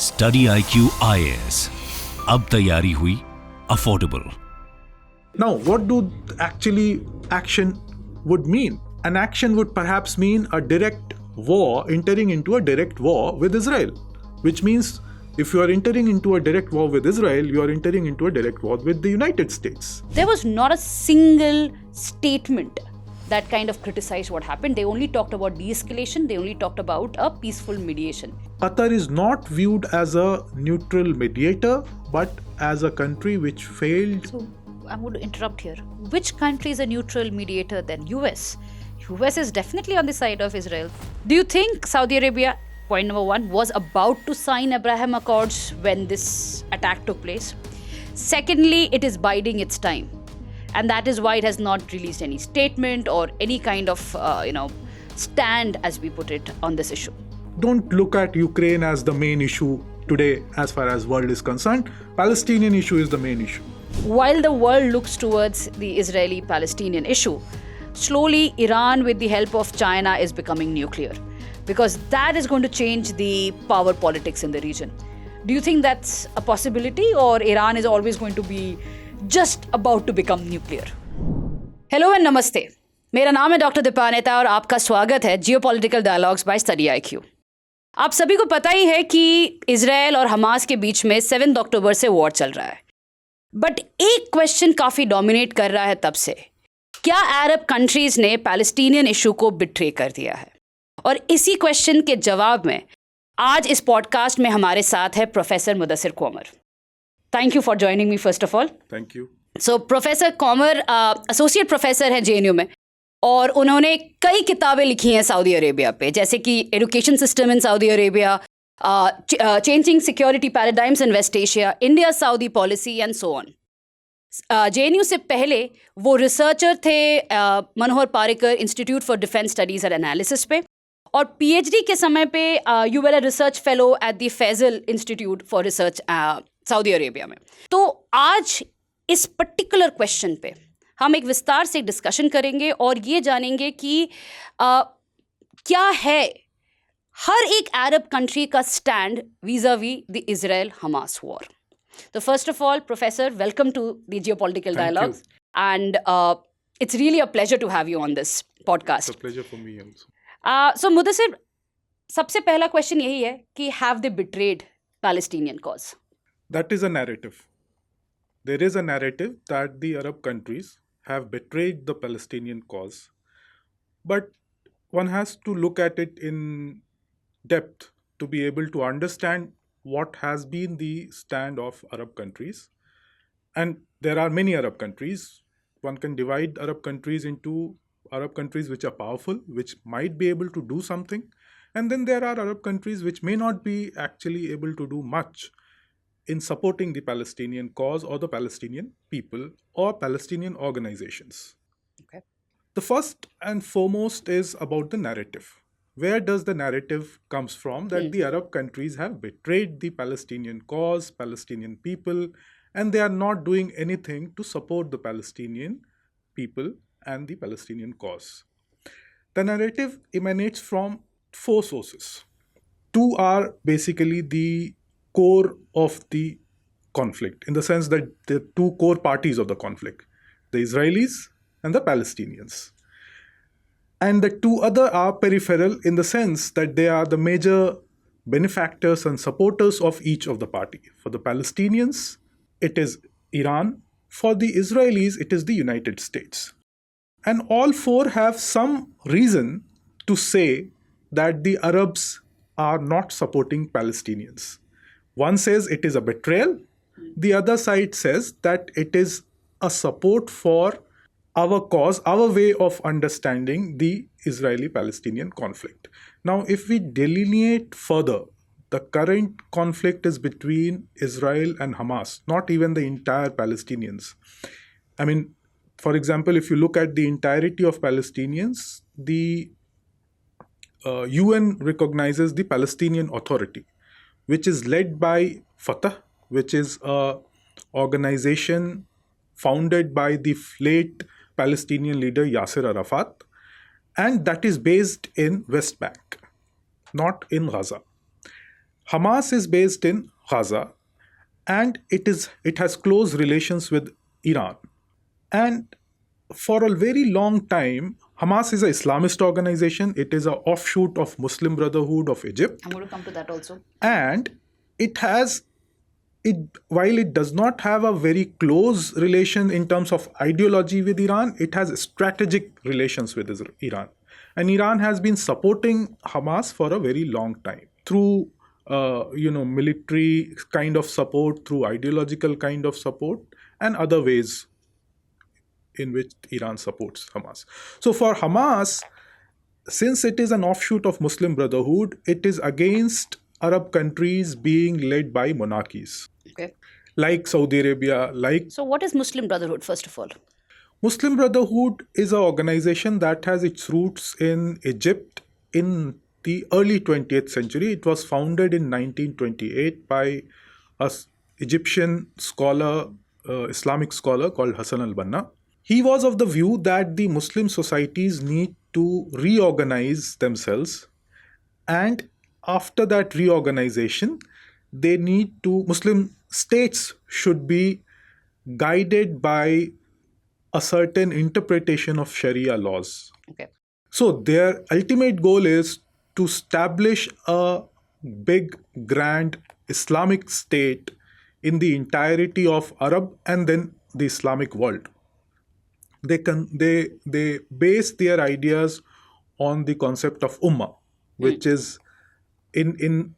StudyIQ IAS. अब तैयारी हुई affordable. Now, what do actually action would mean? An action would perhaps mean a direct war, entering into a direct war with Israel, which means if you are entering into a direct war with Israel, you are entering into a direct war with the United States. There was not a single statement that kind of criticized what happened. They only talked about de-escalation. They only talked about a peaceful mediation. Qatar is not viewed as a neutral mediator, but as a country which failed. So I'm going to interrupt here. Which country is a neutral mediator then? US. US is definitely on the side of Israel. Do you think Saudi Arabia, point number one, was about to sign Abraham Accords when this attack took place? Secondly, it is biding its time. And that is why it has not released any statement or any kind of, stand, as we put it, on this issue. Don't look at Ukraine as the main issue today as far as world is concerned. Palestinian issue is the main issue. While the world looks towards the Israeli-Palestinian issue, slowly Iran, with the help of China, is becoming nuclear. Because that is going to change the power politics in the region. Do you think that's a possibility, or Iran is always going to be just about to become nuclear? Hello and namaste. मेरा नाम है doctor दीपानेता और आपका स्वागत है geopolitical dialogues bye StudyIQ. आप सभी को पता ही है कि इजराइल और हमास के बीच में 7 अक्टूबर से वॉर चल रहा है. बट एक क्वेश्चन काफ़ी डोमिनेट कर रहा है तब से. क्या अरब कंट्रीज़ ने पैलेस्टीनियन इशू को बिट्रे कर दिया है? और इसी क्वेश्चन के जवाब में आज इस पॉडकास्ट में हमारे साथ है professor Mudassir Komar. Thank you for joining me first of all. Thank you. So, professor Komar associate professor हैं JNU में और उन्होंने कई किताबें लिखी हैं सऊदी अरेबिया पे, जैसे कि education system in Saudi Arabia, changing security paradigms in West Asia, India Saudi policy and so on. JNU से पहले वो रिसर्चर थे Manohar Parrikar institute for defence studies and analysis पे, और PhD के समय पे you were a research fellow at the Faisal institute for research Saudi Arabia में. तो आज इस पर्टिकुलर क्वेश्चन पे हम एक विस्तार से डिस्कशन करेंगे और ये जानेंगे कि क्या है हर एक अरब कंट्री का stand vis-a-vis the Israel Hamas war. तो first of all professor, welcome to the geopolitical dialogues and it's really a pleasure to have you on this podcast. It's a pleasure for me also. So Mudassir, सबसे पहला question यही है कि have they betrayed Palestinian cause? That is a narrative. There is a narrative that the Arab countries have betrayed the Palestinian cause. But one has to look at it in depth to be able to understand what has been the stand of Arab countries. And there are many Arab countries. One can divide Arab countries into Arab countries which are powerful, which might be able to do something. And then there are Arab countries which may not be actually able to do much in supporting the Palestinian cause or the Palestinian people or Palestinian organizations. Okay. The first and foremost is about the narrative. Where does the narrative comes from that the Arab countries have betrayed the Palestinian cause, Palestinian people, and they are not doing anything to support the Palestinian people and the Palestinian cause? The narrative emanates from 4 sources. 2 are basically the core of the conflict, in the sense that the 2 core parties of the conflict, the Israelis and the Palestinians. And the 2 other are peripheral in the sense that they are the major benefactors and supporters of each of the party. For the Palestinians, it is Iran. For the Israelis, it is the United States. And all 4 have some reason to say that the Arabs are not supporting Palestinians. One says it is a betrayal. The other side says that it is a support for our cause, our way of understanding the Israeli-Palestinian conflict. Now, if we delineate further, the current conflict is between Israel and Hamas, not even the entire Palestinians. I mean, for example, if you look at the entirety of Palestinians, the UN recognizes the Palestinian Authority, which is led by Fatah, which is an organization founded by the late Palestinian leader Yasser Arafat, and that is based in West Bank, not in Gaza. Hamas is based in Gaza, and it has close relations with Iran. And for a very long time, Hamas is an Islamist organization. It is an offshoot of Muslim Brotherhood of Egypt. I'm going to come to that also. And it has it while it does not have a very close relation in terms of ideology with Iran, it has strategic relations with Iran. And Iran has been supporting Hamas for a very long time through military kind of support, through ideological kind of support, and other ways in which Iran supports Hamas. So for Hamas, since it is an offshoot of Muslim Brotherhood, it is against Arab countries being led by monarchies. Okay. Like Saudi Arabia, like... So what is Muslim Brotherhood, first of all? Muslim Brotherhood is an organization that has its roots in Egypt in the early 20th century. It was founded in 1928 by an Egyptian scholar, Islamic scholar called Hassan al-Banna. He was of the view that the Muslim societies need to reorganize themselves, and after that reorganization, Muslim states should be guided by a certain interpretation of Sharia laws. Okay. So their ultimate goal is to establish a big, grand Islamic state in the entirety of Arab and then the Islamic world. They base their ideas on the concept of ummah, which is in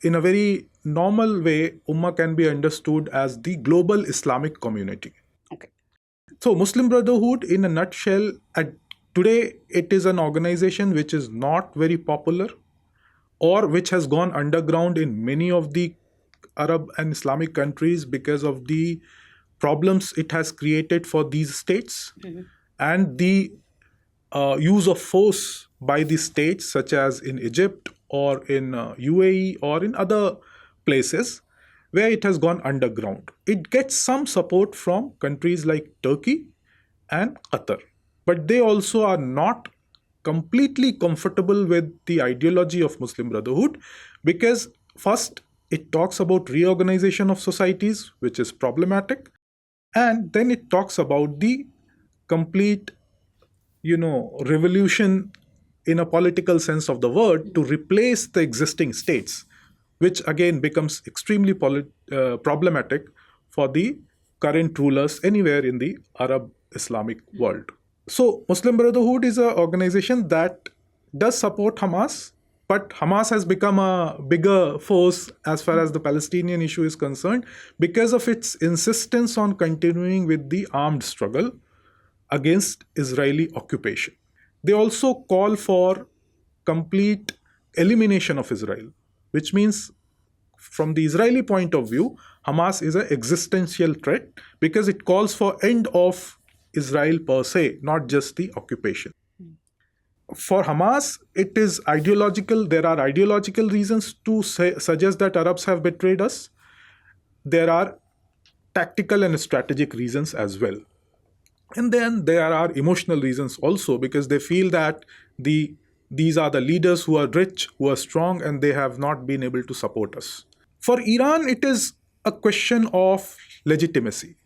a very normal way, ummah can be understood as the global Islamic community. Okay. So Muslim Brotherhood, in a nutshell, today it is an organization which is not very popular, or which has gone underground in many of the Arab and Islamic countries because of the problems it has created for these states, and the use of force by the states, such as in Egypt or in UAE or in other places where it has gone underground. It gets some support from countries like Turkey and Qatar, but they also are not completely comfortable with the ideology of Muslim Brotherhood, because first it talks about reorganization of societies, which is problematic, and then it talks about the complete revolution in a political sense of the word to replace the existing states, which again becomes extremely problematic for the current rulers anywhere in the Arab Islamic world. So Muslim Brotherhood is an organization that does support Hamas, but Hamas has become a bigger force as far as the Palestinian issue is concerned because of its insistence on continuing with the armed struggle against Israeli occupation. They also call for complete elimination of Israel, which means from the Israeli point of view, Hamas is an existential threat because it calls for end of Israel per se, not just the occupation. For Hamas, it is ideological. There are ideological reasons to suggest that Arabs have betrayed us. There are tactical and strategic reasons as well. And then there are emotional reasons also, because they feel that these are the leaders who are rich, who are strong, and they have not been able to support us. For Iran, it is a question of legitimacy.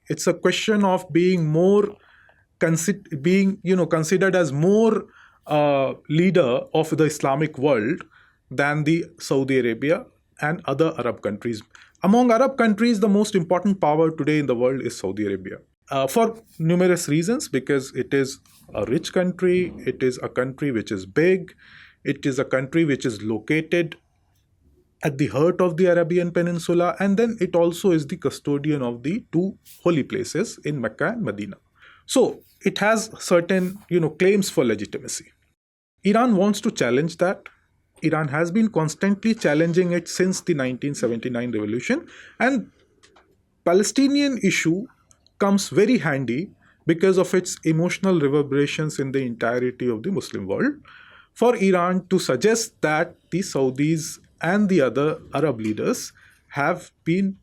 It's a question of being more considered as more leader of the Islamic world than the Saudi Arabia and other Arab countries. Among Arab countries, the most important power today in the world is Saudi Arabia. For numerous reasons, because it is a rich country, it is a country which is big, it is a country which is located at the heart of the Arabian Peninsula, and then it also is the custodian of the two holy places in Mecca and Medina. So it has certain claims for legitimacy. Iran wants to challenge that. Iran has been constantly challenging it since the 1979 revolution, and Palestinian issue comes very handy because of its emotional reverberations in the entirety of the Muslim world. For Iran to suggest that the Saudis and the other Arab leaders have betrayed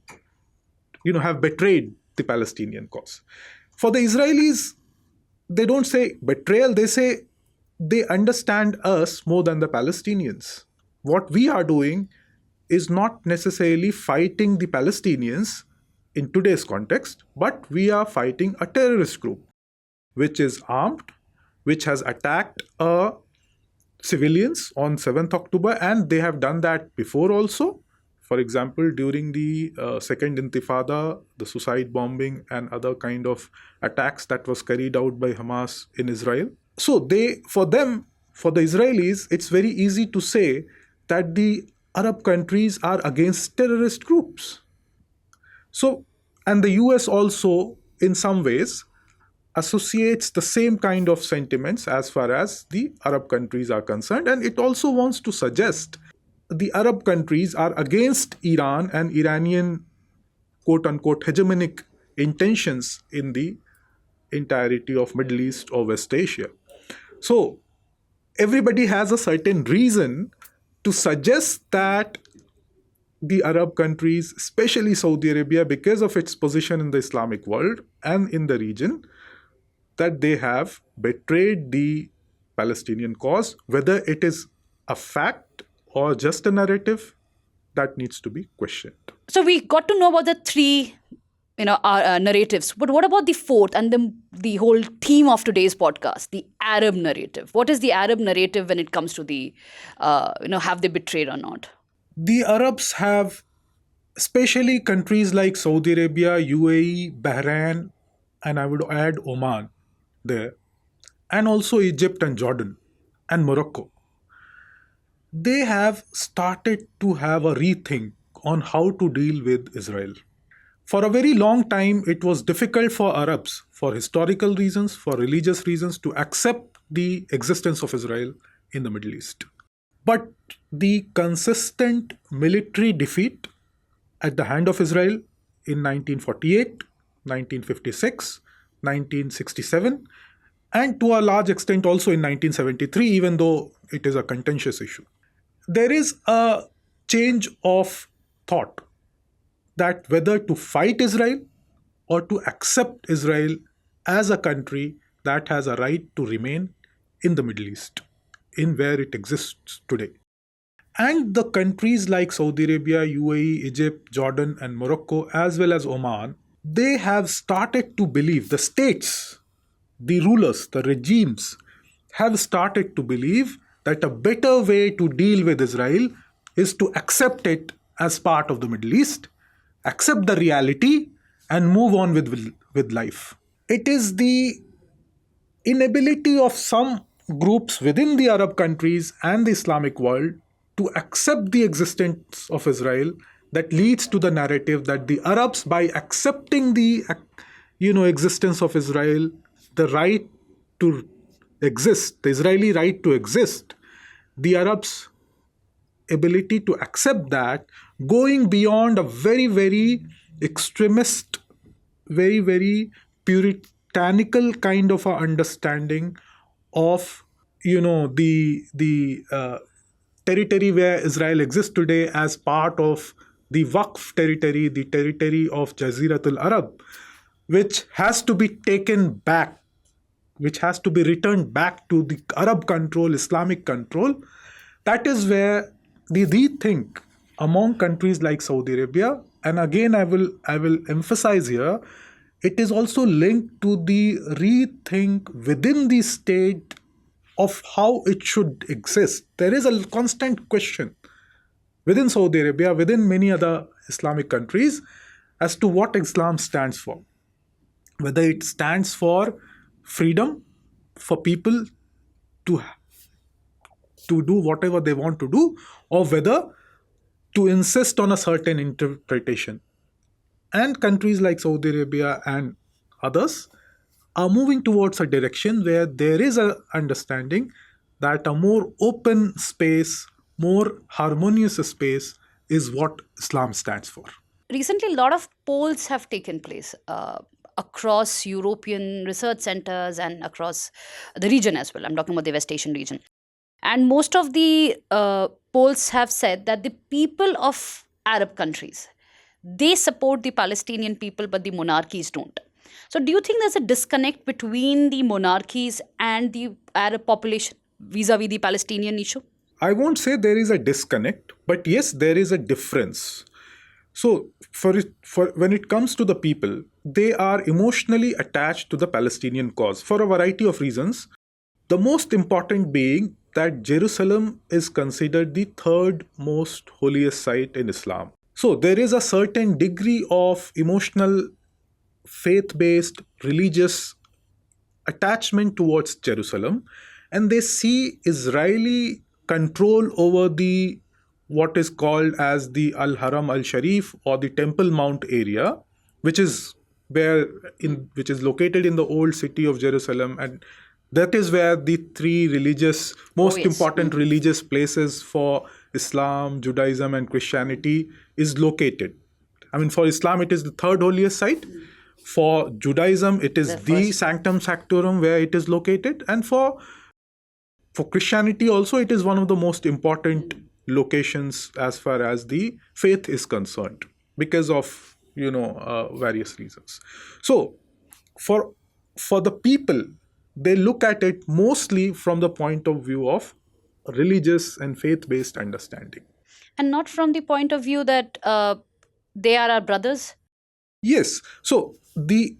the Palestinian cause. For the Israelis, they don't say betrayal, they say they understand us more than the Palestinians. What we are doing is not necessarily fighting the Palestinians in today's context, but we are fighting a terrorist group which is armed, which has attacked civilians on 7th October, and they have done that before also. For example, during the Second Intifada, the suicide bombing and other kind of attacks that was carried out by Hamas in Israel. So for the Israelis, it's very easy to say that the Arab countries are against terrorist groups. So, and the US also, in some ways, associates the same kind of sentiments as far as the Arab countries are concerned. And it also wants to suggest the Arab countries are against Iran and Iranian quote-unquote hegemonic intentions in the entirety of Middle East or West Asia. So everybody has a certain reason to suggest that the Arab countries, especially Saudi Arabia, because of its position in the Islamic world and in the region, that they have betrayed the Palestinian cause. Whether it is a fact or just a narrative, that needs to be questioned. So we got to know about the three, narratives. But what about the fourth and the whole theme of today's podcast, the Arab narrative? What is the Arab narrative when it comes to the, have they betrayed or not? The Arabs have, especially countries like Saudi Arabia, UAE, Bahrain, and I would add Oman there, and also Egypt and Jordan and Morocco. They have started to have a rethink on how to deal with Israel. For a very long time, it was difficult for Arabs, for historical reasons, for religious reasons, to accept the existence of Israel in the Middle East. But the consistent military defeat at the hand of Israel in 1948, 1956, 1967, and to a large extent also in 1973, even though it is a contentious issue. There is a change of thought that whether to fight Israel or to accept Israel as a country that has a right to remain in the Middle East, in where it exists today. And the countries like Saudi Arabia, UAE, Egypt, Jordan, and Morocco, as well as Oman, they have started to believe, the states, the rulers, the regimes, have started to believe that a better way to deal with Israel is to accept it as part of the Middle East, accept the reality, and move on with life. It is the inability of some groups within the Arab countries and the Islamic world to accept the existence of Israel that leads to the narrative that the Arabs, by accepting the existence of Israel, the right to exist, the Israeli right to exist, the Arabs' ability to accept that, going beyond a very, very extremist, very, very puritanical kind of a understanding of the territory where Israel exists today as part of the Waqf territory, the territory of Jaziratul Arab, which has to be taken back, which has to be returned back to the Arab control, Islamic control. That is where the rethink among countries like Saudi Arabia, and again I will emphasize here, it is also linked to the rethink within the state of how it should exist. There is a constant question within Saudi Arabia, within many other Islamic countries, as to what Islam stands for. Whether it stands for freedom for people to do whatever they want to do, or whether to insist on a certain interpretation. And countries like Saudi Arabia and others are moving towards a direction where there is an understanding that a more open space, more harmonious space is what Islam stands for. Recently, a lot of polls have taken place across European research centers and across the region as well. I'm talking about the West Asian region. And most of the polls have said that the people of Arab countries, they support the Palestinian people, but the monarchies don't. So do you think there's a disconnect between the monarchies and the Arab population vis-a-vis the Palestinian issue? I won't say there is a disconnect, but yes, there is a difference. So, for when it comes to the people, they are emotionally attached to the Palestinian cause for a variety of reasons. The most important being that Jerusalem is considered the third most holiest site in Islam. So, there is a certain degree of emotional, faith based, religious attachment towards Jerusalem, and they see Israeli control over the what is called as the Al Haram Al Sharif or the Temple Mount area, which is which is located in the old city of Jerusalem, and that is where the three most yes. important religious places for Islam, Judaism, and Christianity is located. I mean, for Islam, it is the third holiest site. For Judaism, it is the Sanctum Sanctorum where it is located. And for Christianity also, it is one of the most important locations as far as the faith is concerned because of, various reasons. So for the people, they look at it mostly from the point of view of religious and faith-based understanding. And not from the point of view that they are our brothers? Yes. So the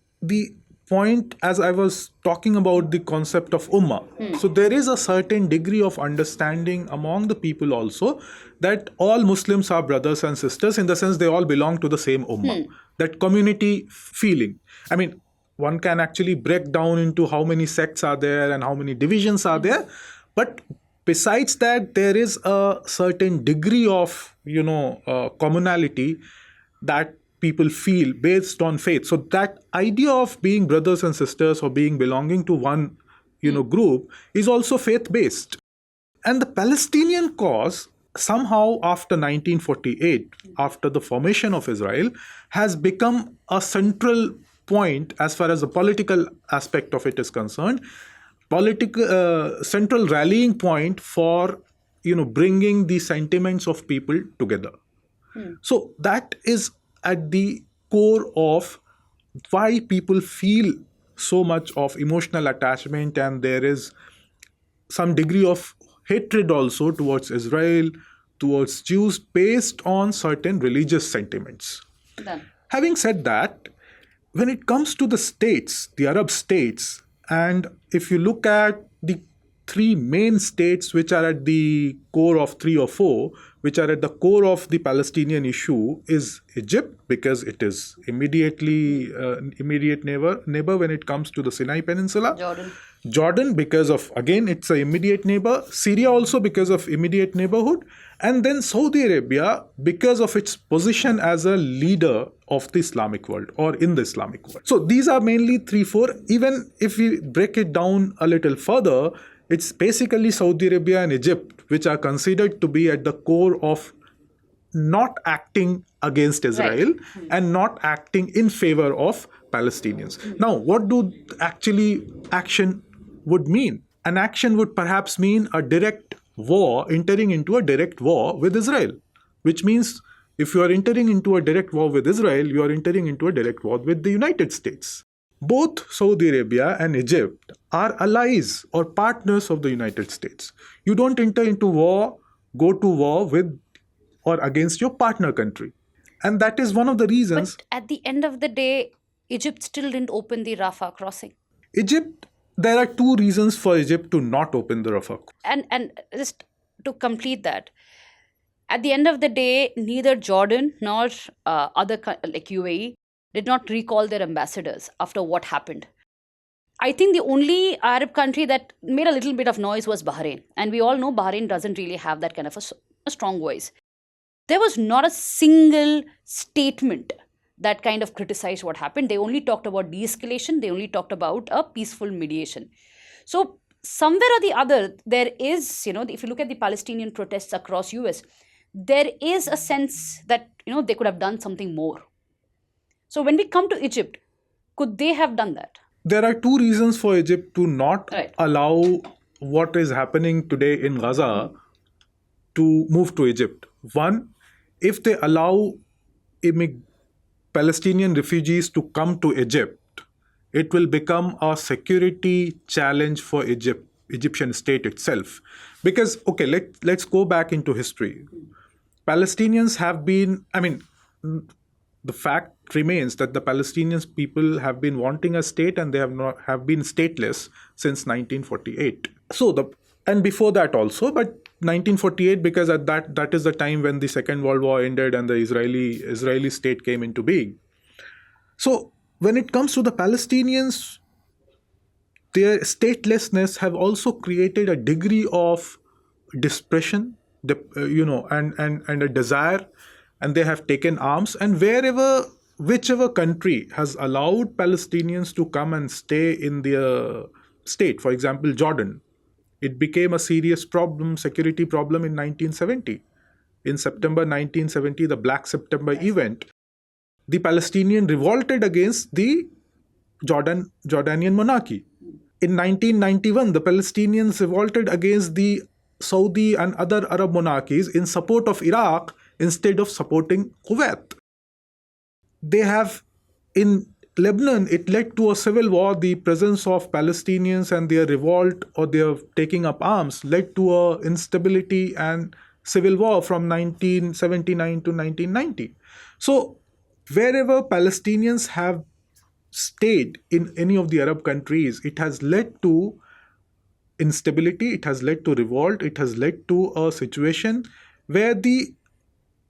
point, as I was talking about the concept of ummah, so there is a certain degree of understanding among the people also that all Muslims are brothers and sisters in the sense they all belong to the same ummah. That community feeling. I mean, one can actually break down into how many sects are there and how many divisions are there, but besides that, there is a certain degree of commonality that people feel based on faith. So that idea of being brothers and sisters or being belonging to one group is also faith based. And the Palestinian cause somehow after 1948, after the formation of Israel, has become a central point as far as the political aspect of it is concerned, central rallying point for bringing the sentiments of people together. So that is at the core of why people feel so much of emotional attachment, and there is some degree of hatred also towards Israel, towards Jews, based on certain religious sentiments. Done. Having said that, when it comes to the states, the Arab states, and if you look at the three main states which are at the core of three or four, which are at the core of the Palestinian issue, is Egypt, because it is immediate neighbor when it comes to the Sinai Peninsula. Jordan, because of, again, it's an immediate neighbor. Syria also because of immediate neighborhood. And then Saudi Arabia because of its position as a leader of the Islamic world or in the Islamic world. So these are mainly 3-4. Even if we break it down a little further, it's basically Saudi Arabia and Egypt which are considered to be at the core of not acting against Israel and not acting in favor of Palestinians. Now, what do actually action would mean? An action would perhaps mean a direct war, entering into a direct war with Israel, which means if you are entering into a direct war with Israel, you are entering into a direct war with the United States. Both Saudi Arabia and Egypt are allies or partners of the United States. You don't enter into war, go to war with or against your partner country. And that is one of the reasons. But at the end of the day, Egypt still didn't open the Rafah crossing. There are two reasons for Egypt to not open the Rafah. And just to complete that, at the end of the day, neither Jordan nor other like UAE did not recall their ambassadors after what happened. I think the only Arab country that made a little bit of noise was Bahrain. And we all know Bahrain doesn't really have that kind of a strong voice. There was not a single statement that kind of criticized what happened. They only talked about de-escalation. They only talked about a peaceful mediation. So somewhere or the other, there is, if you look at the Palestinian protests across US, there is a sense that, they could have done something more. So when we come to Egypt, could they have done that? There are two reasons for Egypt to not allow what is happening today in Gaza to move to Egypt. One, if they allow Palestinian refugees to come to Egypt, it will become a security challenge for Egypt. Egyptian state itself. Because, okay, let's go back into history. Palestinians have been, the fact remains that the Palestinian people have been wanting a state, and they have been stateless since 1948. And before that also, but 1948, because at that is the time when the Second World War ended and the Israeli state came into being. So when it comes to the Palestinians, their statelessness have also created a degree of depression, and a desire, and they have taken arms. And whichever country has allowed Palestinians to come and stay in their state, for example, Jordan, it became a serious security problem in 1970. In September 1970, the Black September event, the Palestinian revolted against the Jordanian monarchy. In 1991, the Palestinians revolted against the Saudi and other Arab monarchies in support of Iraq instead of supporting Kuwait. They have, in Lebanon, it led to a civil war. The presence of Palestinians and their revolt or their taking up arms led to a instability and civil war from 1979 to 1990. So wherever Palestinians have stayed in any of the Arab countries, it has led to instability, it has led to revolt, it has led to a situation where the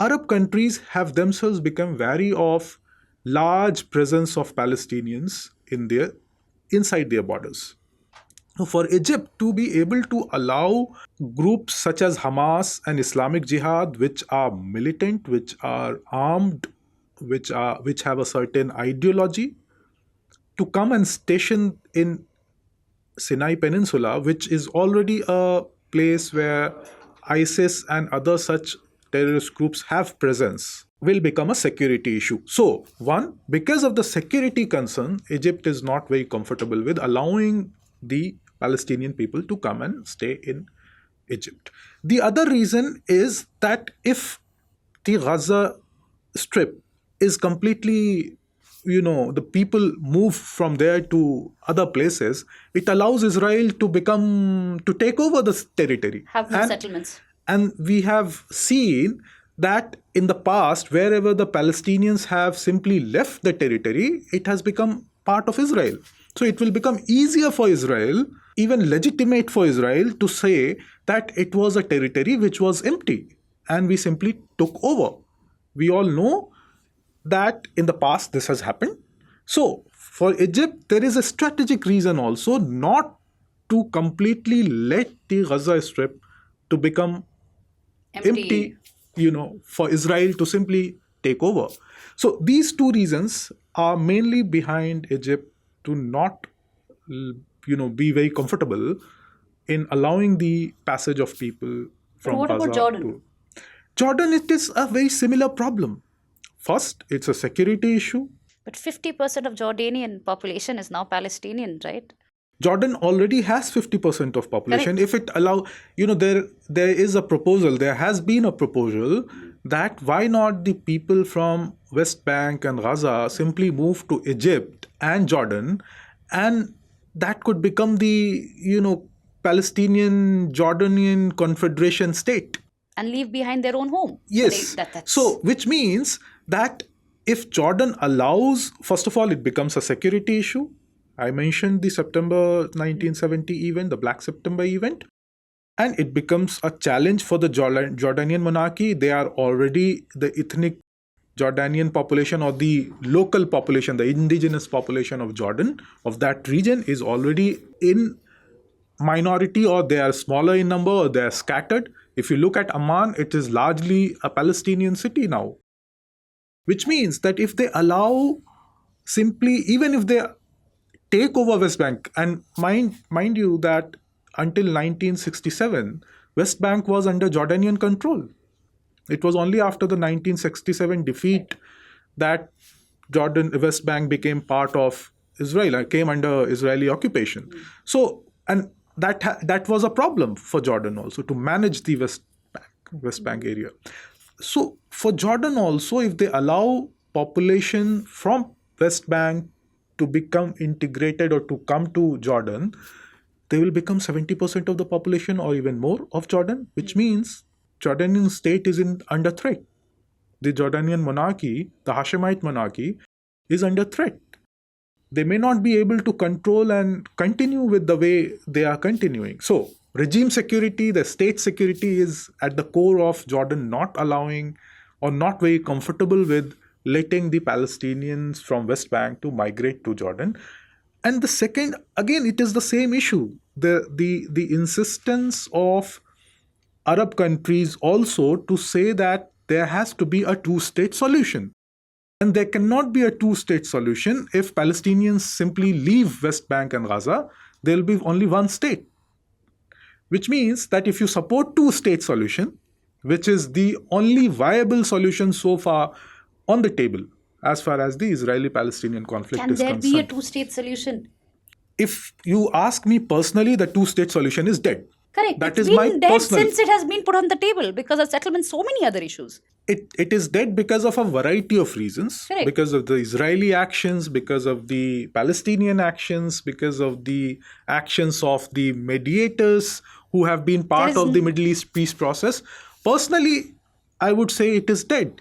Arab countries have themselves become wary of large presence of Palestinians inside their borders. So for Egypt to be able to allow groups such as Hamas and Islamic Jihad, which are militant, which are armed, which have a certain ideology, to come and station in Sinai Peninsula, which is already a place where ISIS and other such terrorist groups have presence, will become a security issue. So, one, because of the security concern, Egypt is not very comfortable with allowing the Palestinian people to come and stay in Egypt. The other reason is that if the Gaza Strip is completely, the people move from there to other places, it allows Israel to take over the territory. Have more settlements. And we have seen that in the past, wherever the Palestinians have simply left the territory, it has become part of Israel. So it will become easier for Israel, even legitimate for Israel, to say that it was a territory which was empty and we simply took over. We all know that in the past this has happened. So for Egypt, there is a strategic reason also not to completely let the Gaza Strip to become empty, for Israel to simply take over. So these two reasons are mainly behind Egypt to not, be very comfortable in allowing the passage of people from what Gaza about Jordan? to Jordan. It is a very similar problem. First, it's a security issue. But 50% of Jordanian population is now Palestinian, right? Jordan already has 50% of population. Correct. If it allow, there is a proposal, there has been a proposal that why not the people from West Bank and Gaza simply move to Egypt and Jordan, and that could become the, Palestinian Jordanian Confederation state. And leave behind their own home. Yes. So, which means that if Jordan allows, first of all, it becomes a security issue. I mentioned the September 1970 event, the Black September event, and it becomes a challenge for the Jordanian monarchy. They are already the ethnic Jordanian population, or the local population, the indigenous population of Jordan, of that region, is already in minority, or they are smaller in number, or they are scattered. If you look at Amman, it is largely a Palestinian city now. Which means that if they allow even if they take over West Bank, and mind you that until 1967, West Bank was under Jordanian control. It was only after the 1967 defeat that West Bank became part of Israel, came under Israeli occupation. So, and that was a problem for Jordan also, to manage the West Bank area. So for Jordan also, if they allow population from West Bank to become integrated or to come to Jordan, they will become 70% of the population or even more of Jordan, which means Jordanian state is under threat. The Jordanian monarchy, the Hashemite monarchy, is under threat. They may not be able to control and continue with the way they are continuing. So, regime security, the state security is at the core of Jordan not allowing or not very comfortable with letting the Palestinians from West Bank to migrate to Jordan. And the second, again, it is the same issue. The insistence of Arab countries also to say that there has to be a two-state solution. And there cannot be a two-state solution if Palestinians simply leave West Bank and Gaza. There will be only one state. Which means that if you support two-state solution, which is the only viable solution so far on the table as far as the Israeli-Palestinian conflict is concerned. Can there be a two-state solution? If you ask me personally, the two-state solution is dead. Correct. That It's is my been dead personal. since it has been put on the table because of settlement, so many other issues. It is dead because of a variety of reasons. Correct. Because of the Israeli actions, because of the Palestinian actions, because of the actions of the mediators who have been part of the Middle East peace process. Personally, I would say it is dead.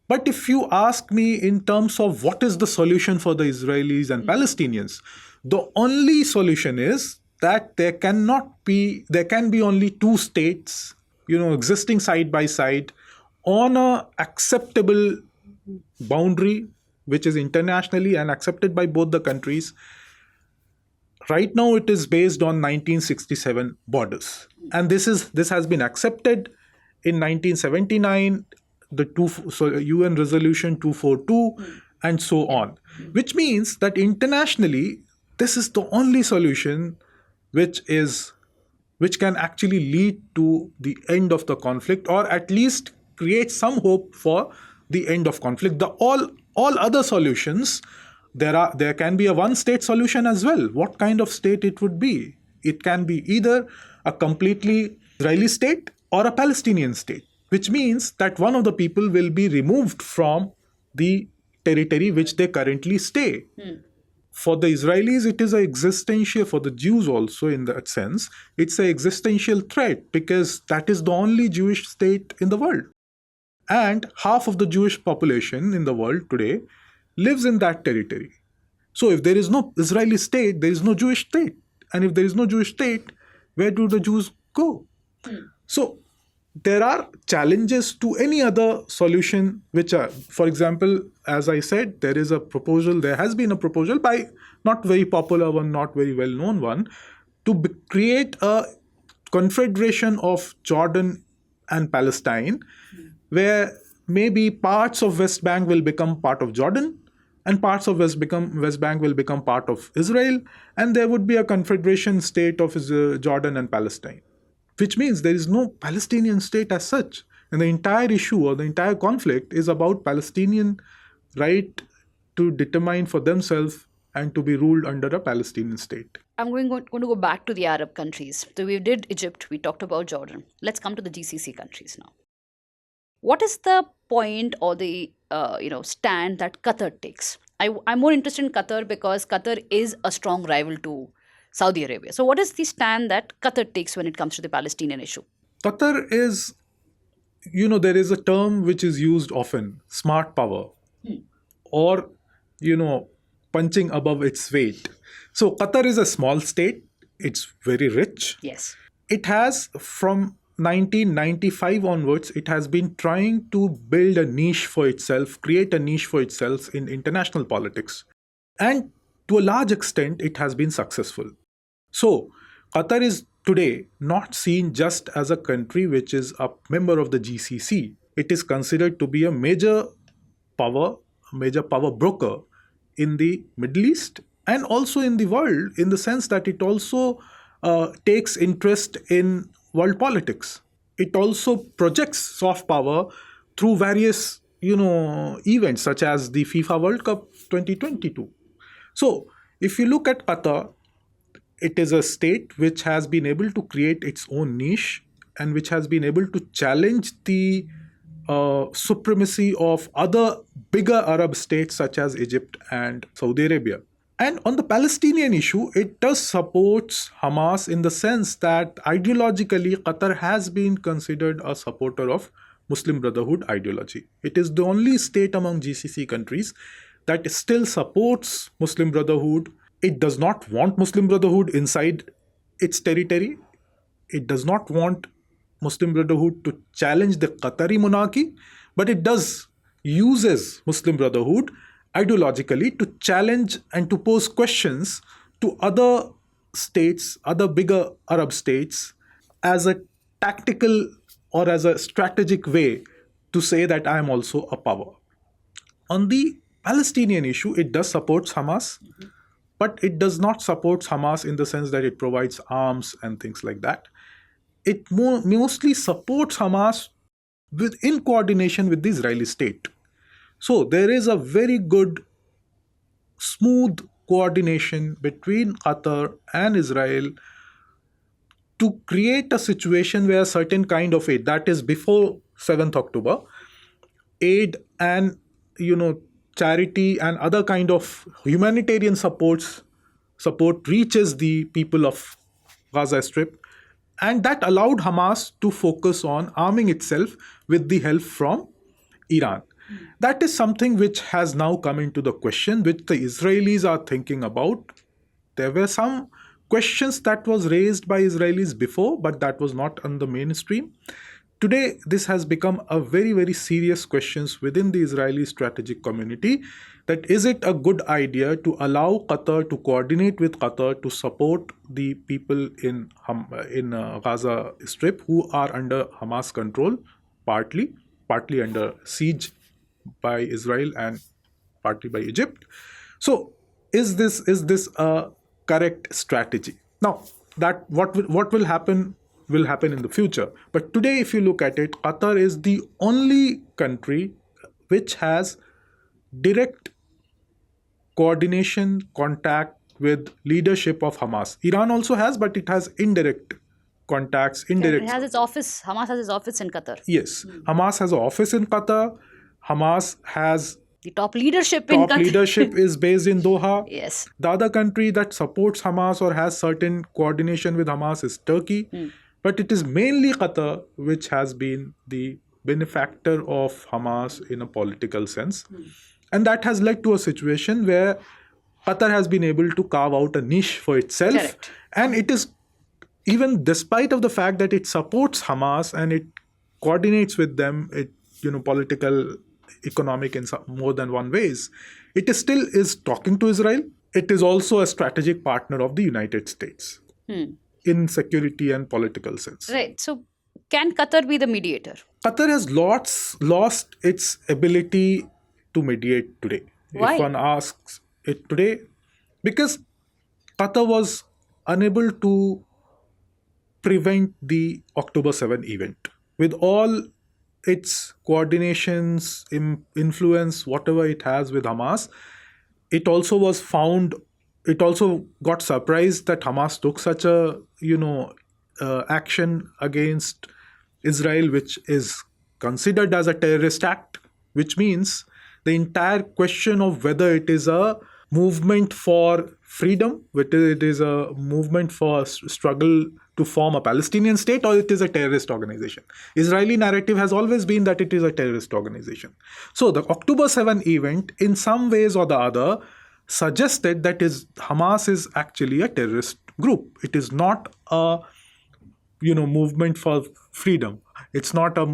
But if you ask me in terms of what is the solution for the Israelis and Palestinians, the only solution is that there can be only two states, existing side by side on a acceptable boundary, which is internationally and accepted by both the countries. Right now, it is based on 1967 borders, and this has been accepted in 1979, the UN Resolution 242, and so on. Which means that internationally, this is the only solution which can actually lead to the end of the conflict, or at least create some hope for the end of conflict. All other solutions, there can be a one-state solution as well. What kind of state it would be? It can be either a completely Israeli state or a Palestinian state, which means that one of the people will be removed from the territory which they currently stay. For the Israelis, it is an existential, for the Jews also in that sense, it's an existential threat because that is the only Jewish state in the world. And half of the Jewish population in the world today lives in that territory. So if there is no Israeli state, there is no Jewish state. And if there is no Jewish state, where do the Jews go? So there are challenges to any other solution which are, for example, as I said, there has been a proposal by not very popular one, not very well known one, to create a confederation of Jordan and Palestine, where maybe parts of West Bank will become part of Jordan and parts of West Bank will become part of Israel, and there would be a confederation state of Jordan and Palestine. Which means there is no Palestinian state as such. And the entire issue or the entire conflict is about Palestinian right to determine for themselves and to be ruled under a Palestinian state. I'm going to go back to the Arab countries. So we did Egypt, we talked about Jordan. Let's come to the GCC countries now. What is the point or the stand that Qatar takes? I'm more interested in Qatar because Qatar is a strong rival to Saudi Arabia. So what is the stand that Qatar takes when it comes to the Palestinian issue? Qatar is, there is a term which is used often, smart power, or, punching above its weight. So Qatar is a small state. It's very rich. Yes. It has, from 1995 onwards, it has been trying to build a niche for itself, create a niche for itself in international politics. And to a large extent, it has been successful. So, Qatar is today not seen just as a country which is a member of the GCC. It is considered to be a major power broker in the Middle East and also in the world, in the sense that it also takes interest in world politics. It also projects soft power through various, events such as the FIFA World Cup 2022. So, if you look at Qatar, it is a state which has been able to create its own niche and which has been able to challenge the supremacy of other bigger Arab states such as Egypt and Saudi Arabia. And on the Palestinian issue, it does supports Hamas in the sense that ideologically Qatar has been considered a supporter of Muslim Brotherhood ideology. It is the only state among GCC countries that still supports Muslim Brotherhood. It does not want Muslim Brotherhood inside its territory. It does not want Muslim Brotherhood to challenge the Qatari monarchy, but it does uses Muslim Brotherhood ideologically to challenge and to pose questions to other states, other bigger Arab states, as a tactical or as a strategic way to say that I am also a power. On the Palestinian issue, it does support Hamas, but it does not support Hamas in the sense that it provides arms and things like that. It mostly supports Hamas in coordination with the Israeli state. So there is a very good, smooth coordination between Qatar and Israel to create a situation where certain kind of aid, that is before 7th October, aid and charity and other kind of humanitarian support reaches the people of Gaza Strip, and that allowed Hamas to focus on arming itself with the help from Iran. That is something which has now come into the question, which the Israelis are thinking about. There were some questions that was raised by Israelis before, but that was not on the mainstream. Today, this has become a very, very serious question within the Israeli strategic community, that is it a good idea to allow Qatar to coordinate with Qatar to support the people in Gaza Strip who are under Hamas control, partly under siege by Israel and partly by Egypt. So is this a correct strategy? Now, that what will happen in the future. But today, if you look at it, Qatar is the only country which has direct coordination, contact with leadership of Hamas. Iran also has, but it has indirect contacts, indirect. It has its office. Hamas has its office in Qatar. Yes, Hamas has an office in Qatar. Hamas has the top leadership in Qatar. Top leadership is based in Doha. Yes. The other country that supports Hamas or has certain coordination with Hamas is Turkey. But it is mainly Qatar which has been the benefactor of Hamas in a political sense. And that has led to a situation where Qatar has been able to carve out a niche for itself. Correct. And it is, even despite of the fact that it supports Hamas and it coordinates with them, political, economic in more than one ways, it is still talking to Israel. It is also a strategic partner of the United States in security and political sense. Right. So can Qatar be the mediator? Qatar has lost its ability to mediate today. Why? If one asks it today, because Qatar was unable to prevent the October 7 event. With all its coordinations, influence, whatever it has with Hamas, it also got surprised that Hamas took such a action against Israel, which is considered as a terrorist act, which means the entire question of whether it is a movement for freedom, whether it is a movement for struggle to form a Palestinian state, or it is a terrorist organization. Israeli narrative has always been that it is a terrorist organization. So the October 7 event, in some ways or the other, suggested that Hamas is actually a terrorist group. It is not a movement for freedom. It's not a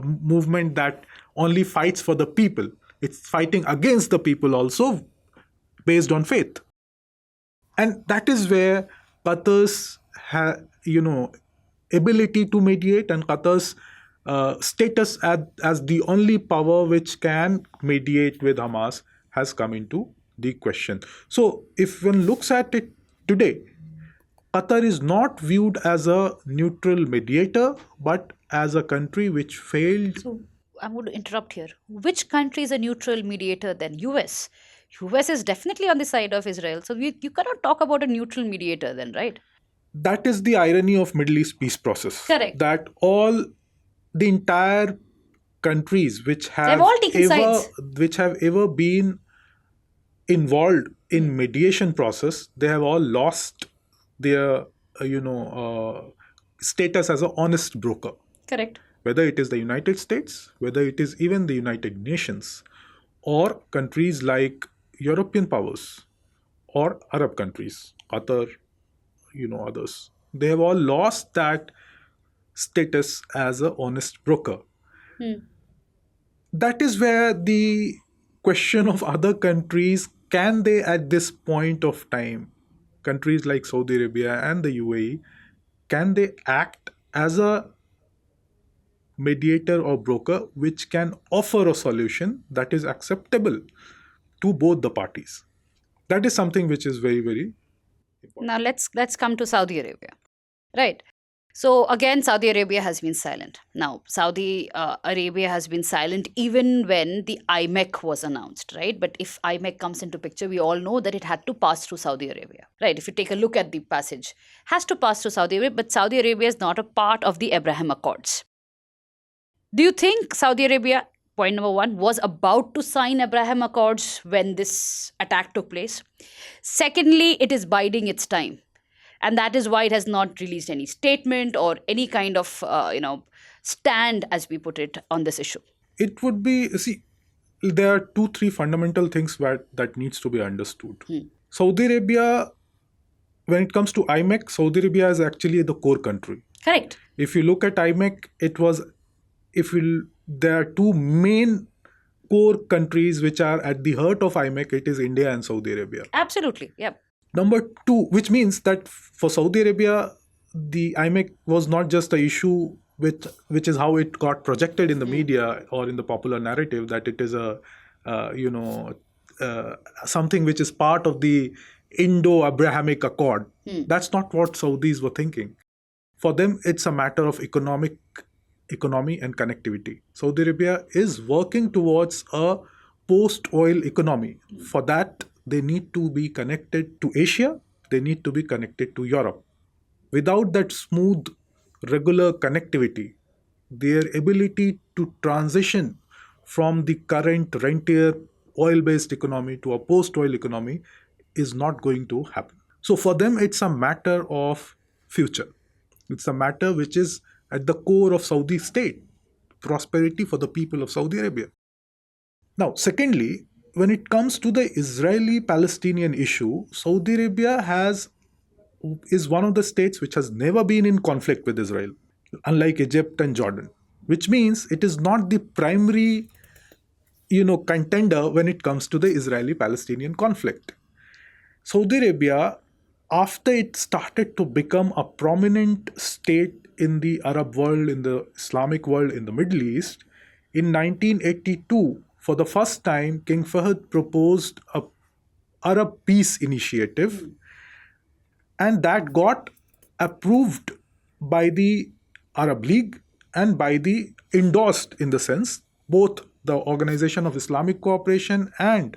movement that only fights for the people. It's fighting against the people also, based on faith. And that is where Qatar's ability to mediate and Qatar's status as the only power which can mediate with Hamas has come into the question. So if one looks at it today, Qatar is not viewed as a neutral mediator, but as a country which failed. So I'm going to interrupt here. Which country is a neutral mediator then? US. US is definitely on the side of Israel. So you cannot talk about a neutral mediator then, right? That is the irony of Middle East peace process. Correct. That the entire countries which have all taken sides. ever been involved in mediation process, they have all lost their, status as an honest broker. Correct. Whether it is the United States, whether it is even the United Nations, or countries like European powers, or Arab countries, Qatar, others. They have all lost that status as an honest broker. That is where the question of other countries, can they at this point of time, countries like Saudi Arabia and the UAE, can they act as a mediator or broker which can offer a solution that is acceptable to both the parties? That is something which is very, very important. Now let's come to Saudi Arabia, right? So again, Saudi Arabia has been silent. Now, Saudi Arabia has been silent even when the IMEC was announced, right? But if IMEC comes into picture, we all know that it had to pass through Saudi Arabia, right? If you take a look at the passage, has to pass through Saudi Arabia, but Saudi Arabia is not a part of the Abraham Accords. Do you think Saudi Arabia, point number one, was about to sign Abraham Accords when this attack took place? Secondly, it is biding its time. And that is why it has not released any statement or any kind of, stand, as we put it, on this issue. It would be, there are 2-3 fundamental things that needs to be understood. Saudi Arabia, when it comes to IMEC, Saudi Arabia is actually the core country. Correct. If you look at IMEC, there are two main core countries which are at the heart of IMEC. It is India and Saudi Arabia. Absolutely, yeah. Number two, which means that for Saudi Arabia, the IMEC was not just an issue which is how it got projected in the media or in the popular narrative, that it is something which is part of the Indo-Abrahamic Accord. That's not what Saudis were thinking. For them, it's a matter of economy and connectivity. Saudi Arabia is working towards a post-oil economy. For that, they need to be connected to Asia, they need to be connected to Europe. Without that smooth, regular connectivity, their ability to transition from the current rentier oil-based economy to a post-oil economy is not going to happen. So for them, it's a matter of future. It's a matter which is at the core of Saudi state, prosperity for the people of Saudi Arabia. Now, secondly, when it comes to the Israeli-Palestinian issue, Saudi Arabia is one of the states which has never been in conflict with Israel, unlike Egypt and Jordan, which means it is not the primary, contender when it comes to the Israeli-Palestinian conflict. Saudi Arabia, after it started to become a prominent state in the Arab world, in the Islamic world, in the Middle East, in 1982, for the first time, King Fahd proposed an Arab Peace Initiative, and that got approved by the Arab League and endorsed in the sense, both the Organization of Islamic Cooperation and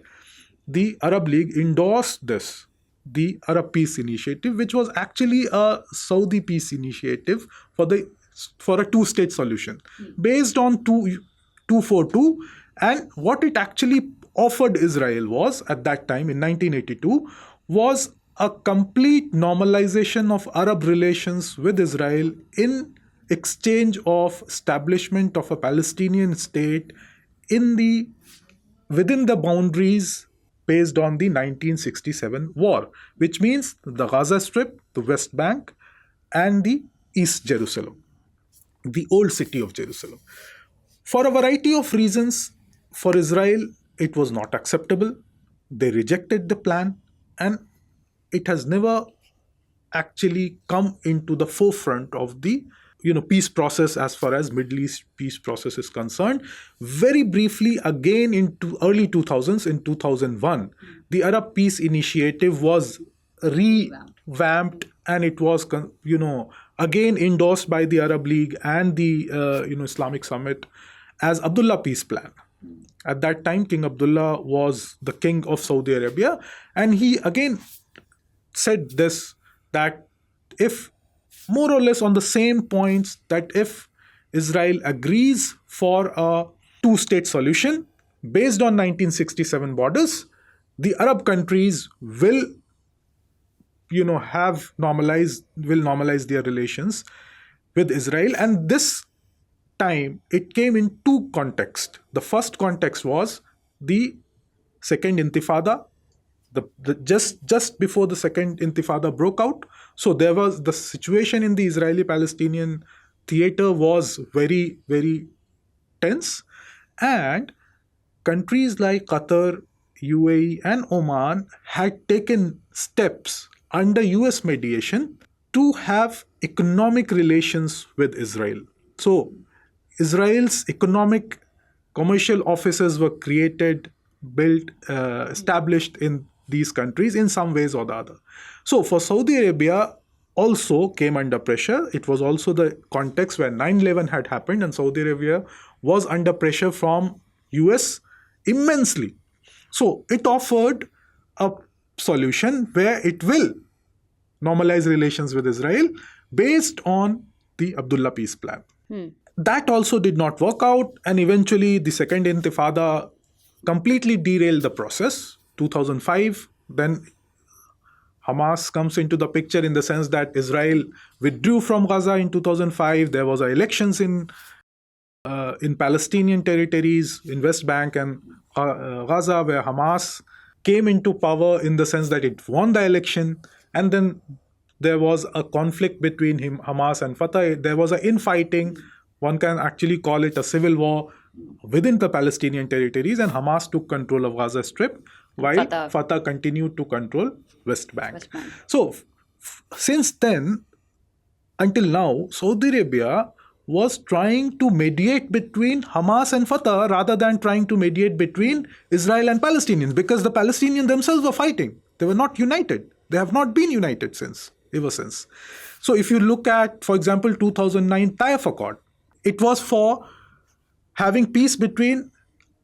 the Arab League endorsed this, the Arab Peace Initiative, which was actually a Saudi peace initiative for a two-state solution based on 242. And what it actually offered Israel was, at that time in 1982, was a complete normalization of Arab relations with Israel in exchange of establishment of a Palestinian state within the boundaries based on the 1967 war, which means the Gaza Strip, the West Bank, and the East Jerusalem, the old city of Jerusalem. For a variety of reasons, for Israel, it was not acceptable. They rejected the plan, and it has never actually come into the forefront of the peace process as far as Middle East peace process is concerned. Very briefly, again in early 2000s, in 2001, the Arab Peace Initiative was revamped, and it was again endorsed by the Arab League and the Islamic Summit as Abdullah Peace Plan. At that time, King Abdullah was the king of Saudi Arabia, and he again said this, that if more or less on the same points, that if Israel agrees for a two-state solution based on 1967 borders, the Arab countries will normalize their relations with Israel. And this time it came in two contexts. The first context was the second intifada, just before the second intifada broke out. So there was the situation in the Israeli-Palestinian theater was very, very tense, and countries like Qatar, UAE, and Oman had taken steps under US mediation to have economic relations with Israel. So Israel's economic commercial offices were created, built, established in these countries in some ways or the other. So for Saudi Arabia also came under pressure. It was also the context where 9/11 had happened, and Saudi Arabia was under pressure from US immensely. So it offered a solution where it will normalize relations with Israel based on the Abdullah Peace Plan. That also did not work out, and eventually the second intifada completely derailed the process. 2005, then Hamas comes into the picture in the sense that Israel withdrew from Gaza in 2005. There was elections in Palestinian territories, in West Bank and Gaza, where Hamas came into power in the sense that it won the election. And then there was a conflict between Hamas and Fatah. There was an infighting. One can actually call it a civil war within the Palestinian territories, and Hamas took control of Gaza Strip, while Fatah continued to control West Bank. So since then until now, Saudi Arabia was trying to mediate between Hamas and Fatah rather than trying to mediate between Israel and Palestinians, because the Palestinians themselves were fighting. They were not united. They have not been united ever since. So if you look at, for example, 2009 Taif Accord, it was for having peace between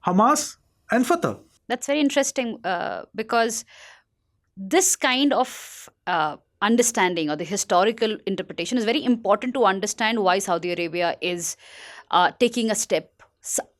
Hamas and Fatah. That's very interesting because this kind of understanding or the historical interpretation is very important to understand why Saudi Arabia is taking a step,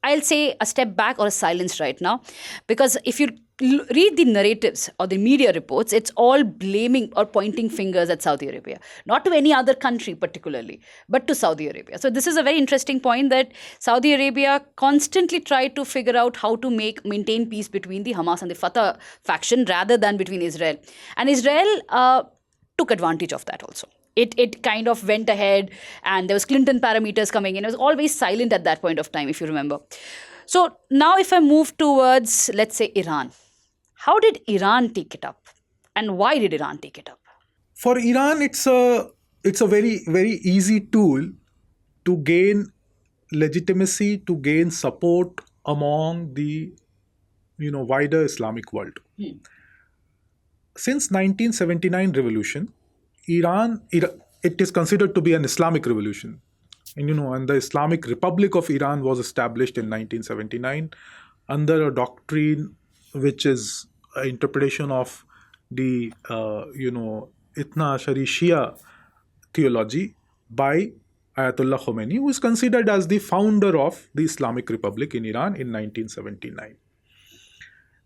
I'll say a step back or a silence right now. Because if you read the narratives or the media reports, it's all blaming or pointing fingers at Saudi Arabia, not to any other country particularly, but to Saudi Arabia. So this is a very interesting point, that Saudi Arabia constantly tried to figure out how to maintain peace between the Hamas and the Fatah faction rather than between Israel. And Israel took advantage of that also. It kind of went ahead, and there was Clinton parameters coming in. It was always silent at that point of time, if you remember. So now if I move towards, let's say, Iran. How did Iran take it up? And why did Iran take it up? For Iran, it's a very, very easy tool to gain legitimacy, to gain support among the wider Islamic world. Since 1979 revolution, Iran, it is considered to be an Islamic revolution. And the Islamic Republic of Iran was established in 1979 under a doctrine which is an interpretation of the, Itna Ashari Shia theology by Ayatollah Khomeini, who is considered as the founder of the Islamic Republic in Iran in 1979.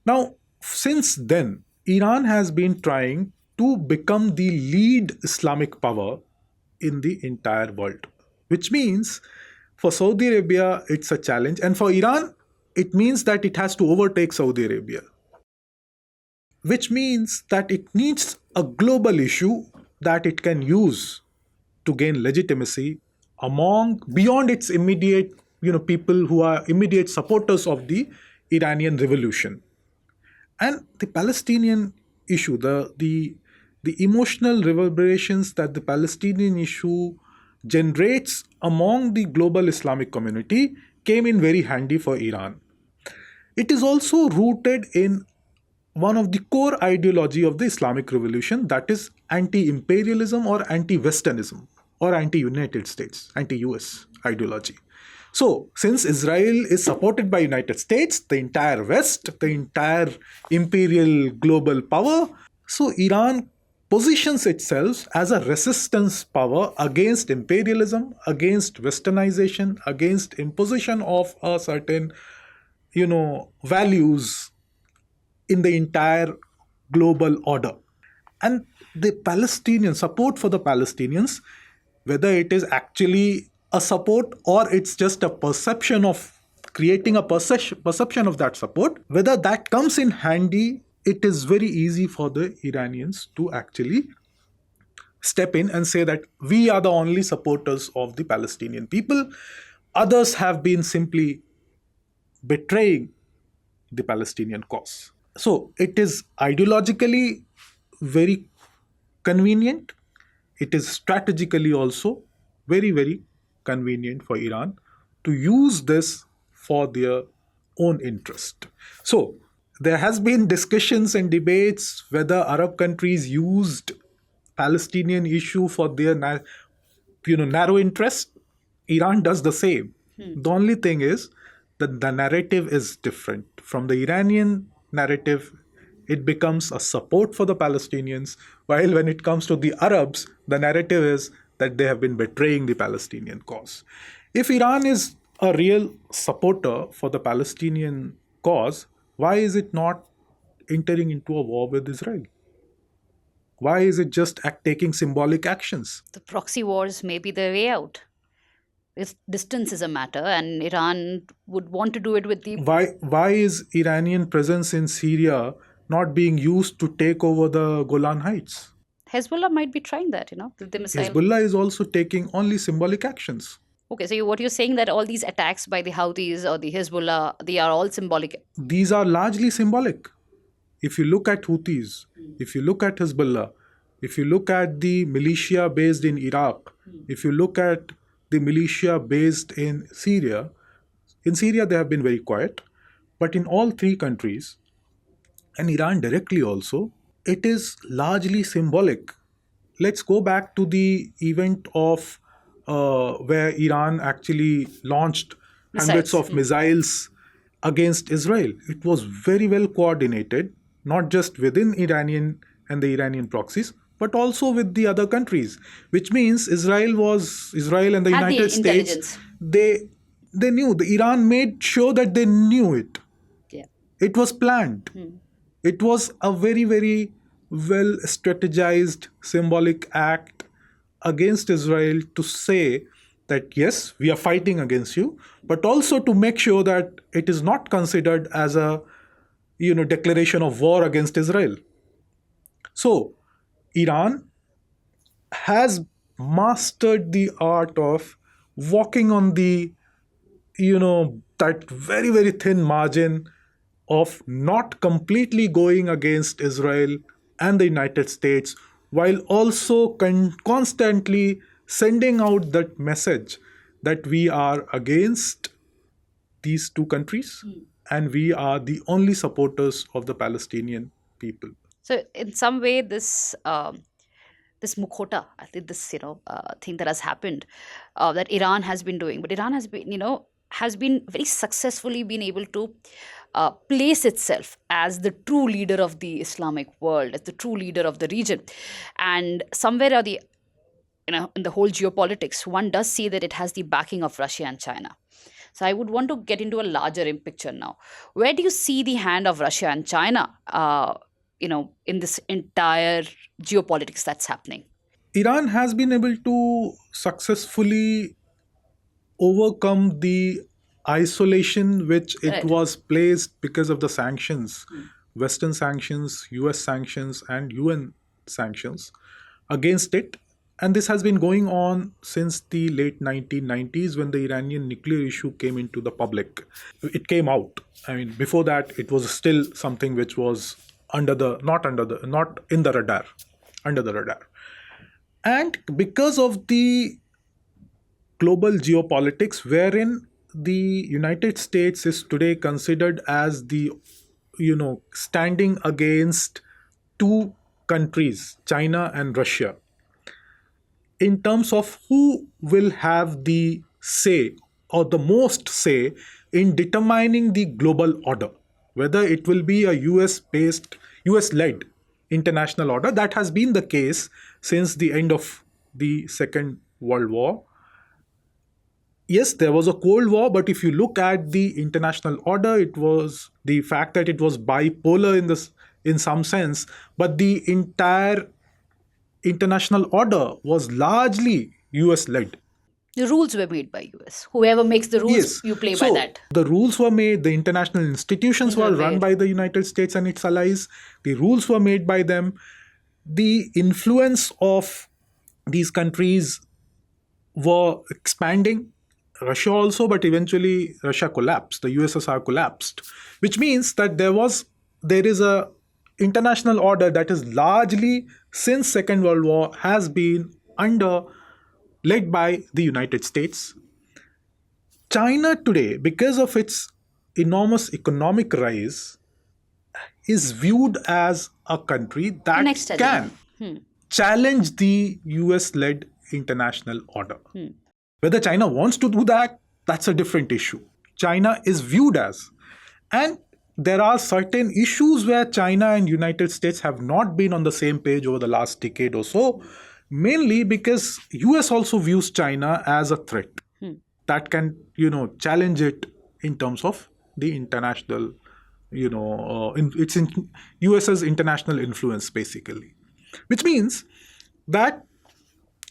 Now, since then, Iran has been trying to become the lead Islamic power in the entire world, which means for Saudi Arabia, it's a challenge. And for Iran, it means that it has to overtake Saudi Arabia, which means that it needs a global issue that it can use to gain legitimacy beyond its immediate, people who are immediate supporters of the Iranian revolution. And the Palestinian issue, the emotional reverberations that the Palestinian issue generates among the global Islamic community came in very handy for Iran. It is also rooted in one of the core ideology of the Islamic revolution, that is anti-imperialism or anti-Westernism or anti-United States, anti-US ideology. So, since Israel is supported by United States, the entire West, the entire imperial global power, so Iran positions itself as a resistance power against imperialism, against westernization, against imposition of a certain, values in the entire global order. And the Palestinian support for the Palestinians, whether it is actually a support or it's just a perception of creating a perception of that support, whether that comes in handy, it is very easy for the Iranians to actually step in and say that we are the only supporters of the Palestinian people. Others have been simply betraying the Palestinian cause. So it is ideologically very convenient. It is strategically also very, very convenient for Iran to use this for their own interest. So there has been discussions and debates whether Arab countries used Palestinian issue for their narrow interest. Iran does the same. The only thing is that the narrative is different. From the Iranian narrative, it becomes a support for the Palestinians, while when it comes to the Arabs, the narrative is that they have been betraying the Palestinian cause. If Iran is a real supporter for the Palestinian cause, why is it not entering into a war with Israel? Why is it just taking symbolic actions? The proxy wars may be the way out. If distance is a matter, and Iran would want to do it with the Why is Iranian presence in Syria not being used to take over the Golan Heights? Hezbollah might be trying that, with the missile. Hezbollah is also taking only symbolic actions. Okay, so what you're saying that all these attacks by the Houthis or the Hezbollah, they are all symbolic. These are largely symbolic. If you look at Houthis, if you look at Hezbollah, if you look at the militia based in Iraq, if you look at the militia based in Syria they have been very quiet. But in all three countries, and Iran directly also, it is largely symbolic. Let's go back to the event of where Iran actually launched hundreds of missiles against Israel. It was very well coordinated, not just within Iranian and the Iranian proxies, but also with the other countries, which means Israel and the United States, they knew. The Iran made sure that they knew it. Yeah. It was planned. It was a very, very well strategized symbolic act against Israel to say that yes, we are fighting against you, but also to make sure that it is not considered as a declaration of war against Israel. So Iran has mastered the art of walking on the that very, very thin margin of not completely going against Israel and the United States, while also constantly sending out that message that we are against these two countries and we are the only supporters of the Palestinian people. So in some way, this mukhota, I think this thing that has happened, that Iran has been doing, but Iran has been very successfully been able to place itself as the true leader of the Islamic world, as the true leader of the region, and somewhere or the in the whole geopolitics, one does see that it has the backing of Russia and China. So I would want to get into a larger picture now. Where do you see the hand of Russia and China, in this entire geopolitics that's happening? Iran has been able to successfully overcome the isolation which it was placed because of the sanctions, Western sanctions, US sanctions, and UN sanctions against it. And this has been going on since the late 1990s when the Iranian nuclear issue came into the public. It came out. I mean, before that, it was still something which was not in the radar, under the radar. And because of the global geopolitics, wherein the United States is today considered as the, standing against two countries, China and Russia, in terms of who will have the say or the most say in determining the global order, whether it will be a US-led international order. That has been the case since the end of the Second World War. yes, there was a Cold War, but if you look at the international order, it was the fact that it was bipolar in some sense, but the entire international order was largely US led. The rules were made by US. Whoever makes the rules, Yes. you play by So that. the rules were made, the international institutions were run made. by the United States and its allies, the rules were made by them. The influence of these countries were expanding. Russia also, but eventually Russia collapsed. The USSR collapsed, which means that there is a international order that is largely since Second World War has been led by the United States. China today, because of its enormous economic rise, is viewed as a country that Next can challenge the US led international order. Whether China wants to do that, that's a different issue. China is viewed as. And there are certain issues where China and United States have not been on the same page over the last decade or so, mainly because US also views China as a threat that can, challenge it in terms of the international, it's in US's international influence basically, which means that.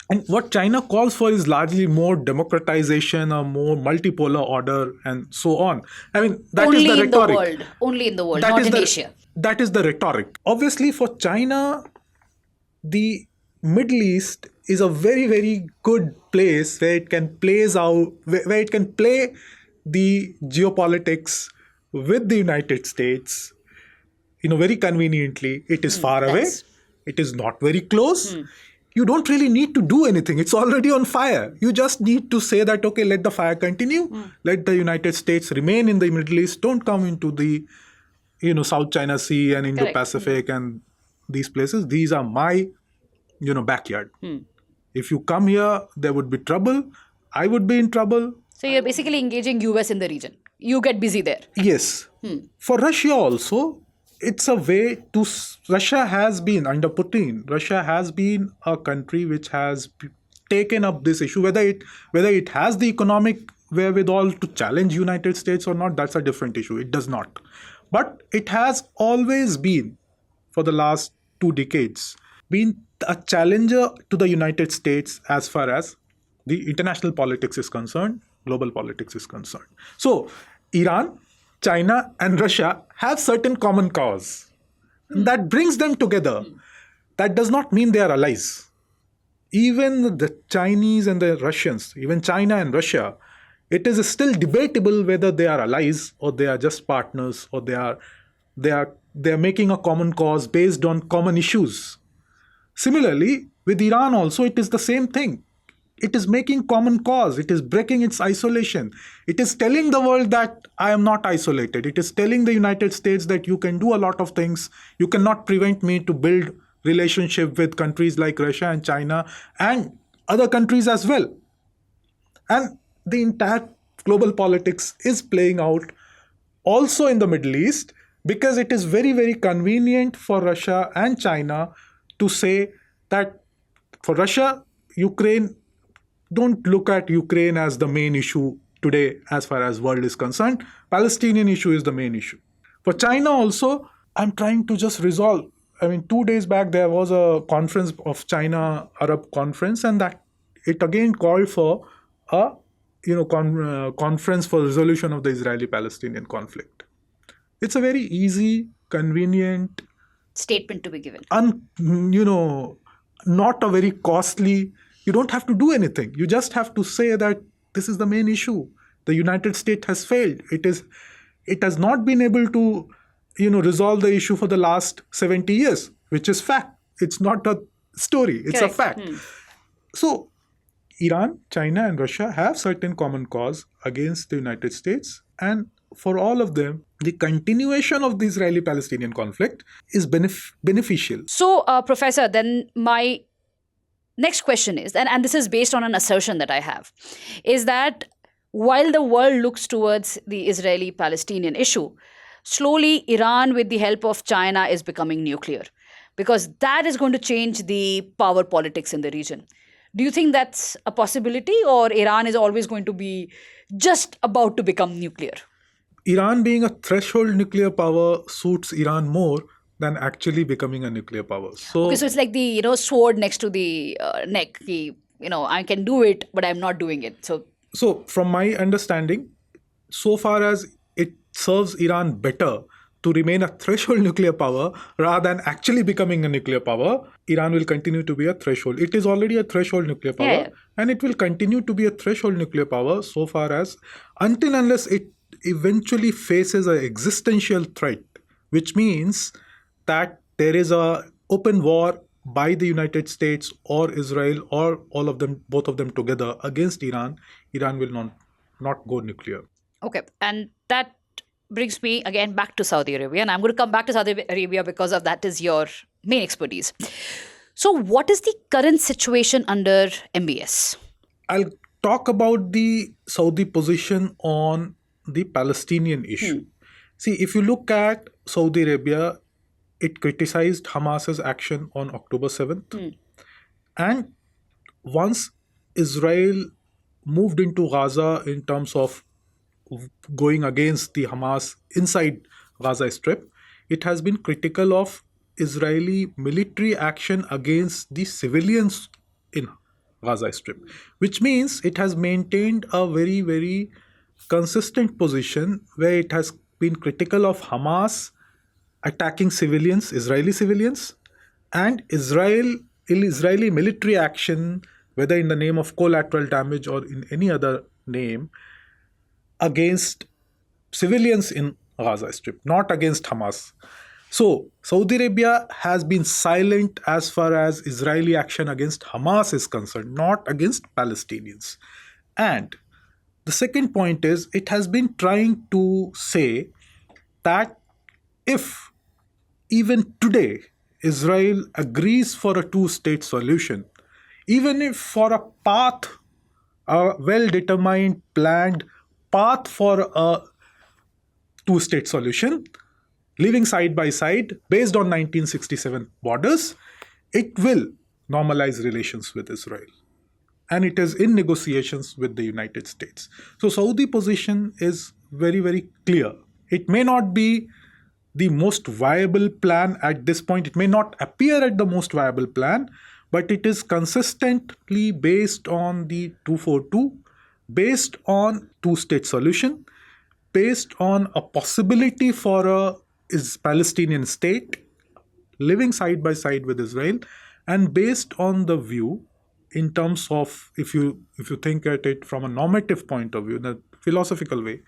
And what China calls for is largely more democratization, a more multipolar order, and so on. I mean, that is the rhetoric. Only in the world, That not is in Asia. That is the rhetoric. Obviously, for China, the Middle East is a very, very good place where it can where it can play the geopolitics with the United States, very conveniently. It is far away. It is not very close. You don't really need to do anything. It's already on fire. You just need to say that, okay, let the fire continue. Let the United States remain in the Middle East. Don't come into the, South China Sea and Indo-Pacific and these places. These are my, backyard. If you come here, there would be trouble. I would be in trouble. So you're basically engaging US in the region. You get busy there. Yes. For Russia also, it's a way to. Russia has been, under Putin, Russia has been a country which has taken up this issue. Whether it has the economic wherewithal to challenge United States or not, that's a different issue. It does not. But it has always been, for the last 2 decades, been a challenger to the United States as far as the international politics is concerned, global politics is concerned. So, Iran, China and Russia have certain common cause. That brings them together. That does not mean they are allies. Even the Chinese and the Russians, even China and Russia, it is still debatable whether they are allies or they are just partners or they are making a common cause based on common issues. Similarly, with Iran also, it is the same thing. It is making common cause. It is breaking its isolation. It is telling the world that I am not isolated. It is telling the United States that you can do a lot of things. You cannot prevent me to build relationship with countries like Russia and China and other countries as well. And the entire global politics is playing out also in the Middle East because it is very, very convenient for Russia and China to say that for Russia, Ukraine, don't look at Ukraine as the main issue today as far as world is concerned. Palestinian issue is the main issue. For China also, I'm trying to just resolve. 2 days back, there was a conference of China Arab conference, and that it again called for a conference for resolution of the Israeli-Palestinian conflict. It's a very easy, convenient statement to be given. Not a very costly. You don't have to do anything. You just have to say that this is the main issue. The United States has failed. It has not been able to, resolve the issue for the last 70 years, which is fact. It's not a story. It's a fact. So, Iran, China, and Russia have certain common cause against the United States, and for all of them, the continuation of the Israeli-Palestinian conflict is beneficial. So, Professor, then my next question is, and this is based on an assertion that I have, is that while the world looks towards the Israeli-Palestinian issue, slowly Iran, with the help of China, is becoming nuclear, because that is going to change the power politics in the region. Do you think that's a possibility, or Iran is always going to be just about to become nuclear? Iran being a threshold nuclear power suits Iran more than actually becoming a nuclear power. Okay, so it's like the sword next to the neck. I can do it, but I'm not doing it. So from my understanding, so far as it serves Iran better to remain a threshold nuclear power rather than actually becoming a nuclear power, Iran will continue to be a threshold. It is already a threshold nuclear power, Yeah. and it will continue to be a threshold nuclear power so far as unless it eventually faces an existential threat, which means that there is a open war by the United States or Israel or all of them, both of them together against Iran. Iran will not go nuclear. Okay, and that brings me again back to Saudi Arabia, and I'm going to come back to Saudi Arabia because of that is your main expertise. So what is the current situation under MBS? I'll talk about the Saudi position on the Palestinian issue. See, if you look at Saudi Arabia, it criticized Hamas's action on October 7th. And once Israel moved into Gaza in terms of going against the Hamas inside Gaza Strip, it has been critical of Israeli military action against the civilians in Gaza Strip, which means it has maintained a very, very consistent position where it has been critical of Hamas attacking civilians, Israeli civilians, and Israeli military action, whether in the name of collateral damage or in any other name, against civilians in Gaza Strip, not against Hamas. So, Saudi Arabia has been silent as far as Israeli action against Hamas is concerned, not against Palestinians. And the second point is, it has been trying to say that if even today Israel agrees for a two-state solution, even if for a path, a well-determined, planned path for a two-state solution, living side by side based on 1967 borders, it will normalize relations with Israel. And it is in negotiations with the United States. So Saudi position is very, very clear. It may not be the most viable plan at this point. It may not appear at the most viable plan, but it is consistently based on the 242, based on two-state solution, based on a possibility for a Palestinian state living side by side with Israel, and based on the view in terms of, if you think at it from a normative point of view, in a philosophical way,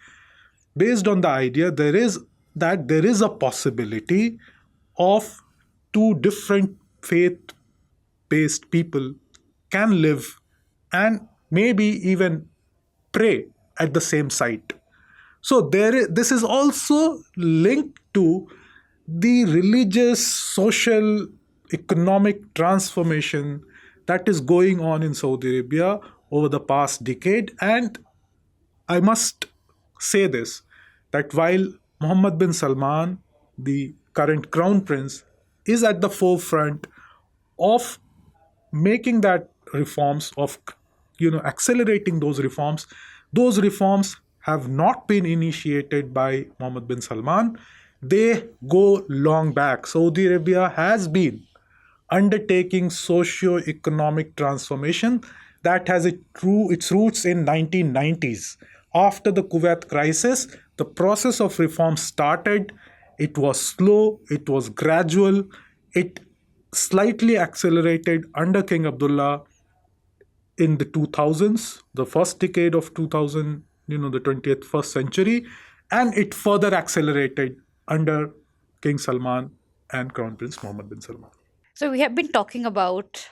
based on the idea there is a possibility of two different faith-based people can live and maybe even pray at the same site. So this is also linked to the religious, social, economic transformation that is going on in Saudi Arabia over the past decade. And I must say this, that while Mohammed bin Salman, the current crown prince, is at the forefront of making that reforms, of accelerating those reforms have not been initiated by Mohammed bin Salman. They go long back. Saudi Arabia has been undertaking socio-economic transformation that has its roots in 1990s. After the Kuwait crisis, the process of reform started. It was slow, it was gradual, it slightly accelerated under King Abdullah in the 2000s, the first decade of 2000, the 21st century, and it further accelerated under King Salman and Crown Prince Mohammed bin Salman. So we have been talking about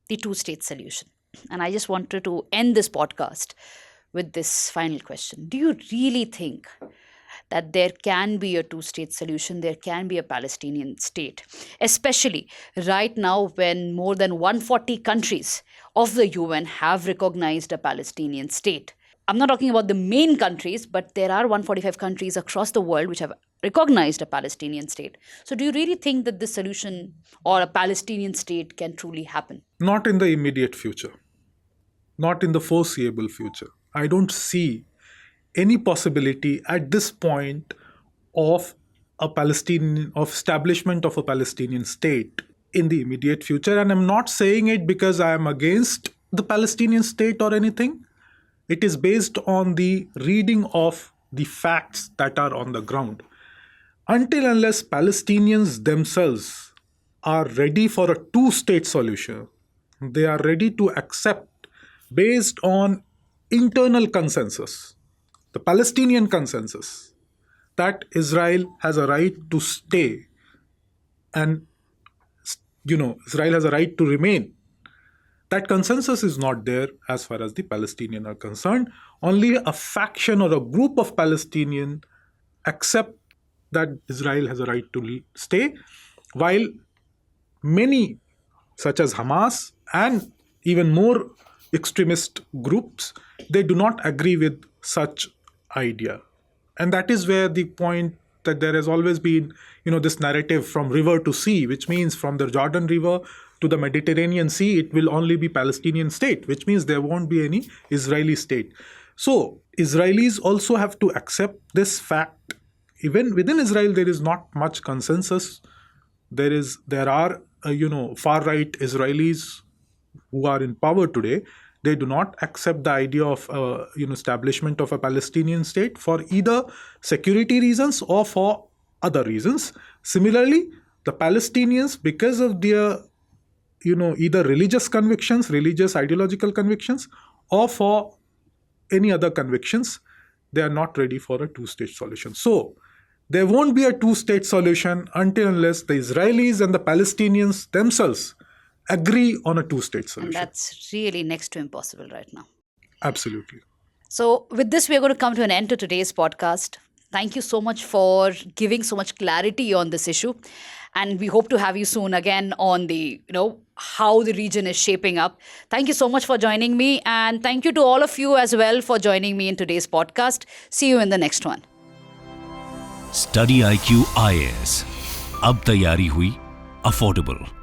the two-state solution, and I just wanted to end this podcast with this final question. Do you really think that there can be a two-state solution, there can be a Palestinian state, especially right now when more than 140 countries of the UN have recognized a Palestinian state? I'm not talking about the main countries, but there are 145 countries across the world which have recognized a Palestinian state. So do you really think that this solution or a Palestinian state can truly happen? Not in the immediate future. not in the foreseeable future. I don't see any possibility at this point of establishment of a Palestinian state in the immediate future. And I'm not saying it because I am against the Palestinian state or anything. It is based on the reading of the facts that are on the ground. Until unless Palestinians themselves are ready for a two-state solution, they are ready to accept based on internal consensus, the Palestinian consensus, that Israel has a right to stay and Israel has a right to remain. That consensus is not there as far as the Palestinians are concerned. Only a faction or a group of Palestinians accept that Israel has a right to stay, while many, such as Hamas and even more extremist groups, they do not agree with such idea. And that is where the point that there has always been, this narrative from river to sea, which means from the Jordan River to the Mediterranean Sea, it will only be Palestinian state, which means there won't be any Israeli state. So Israelis also have to accept this fact. Even within Israel, there is not much consensus. There are far-right Israelis who are in power today. They do not accept the idea of establishment of a Palestinian state for either security reasons or for other reasons. Similarly, the Palestinians, because of their either religious convictions, religious ideological convictions, or for any other convictions, they are not ready for a two-state solution. So there won't be a two-state solution until unless the Israelis and the Palestinians themselves agree on a two-state solution. And that's really next to impossible right now. Absolutely. So with this, we're going to come to an end to today's podcast. Thank you so much for giving so much clarity on this issue. And we hope to have you soon again on the, how the region is shaping up. Thank you so much for joining me. And thank you to all of you as well for joining me in today's podcast. See you in the next one. StudyIQ IAS. अब तैयारी हुई affordable.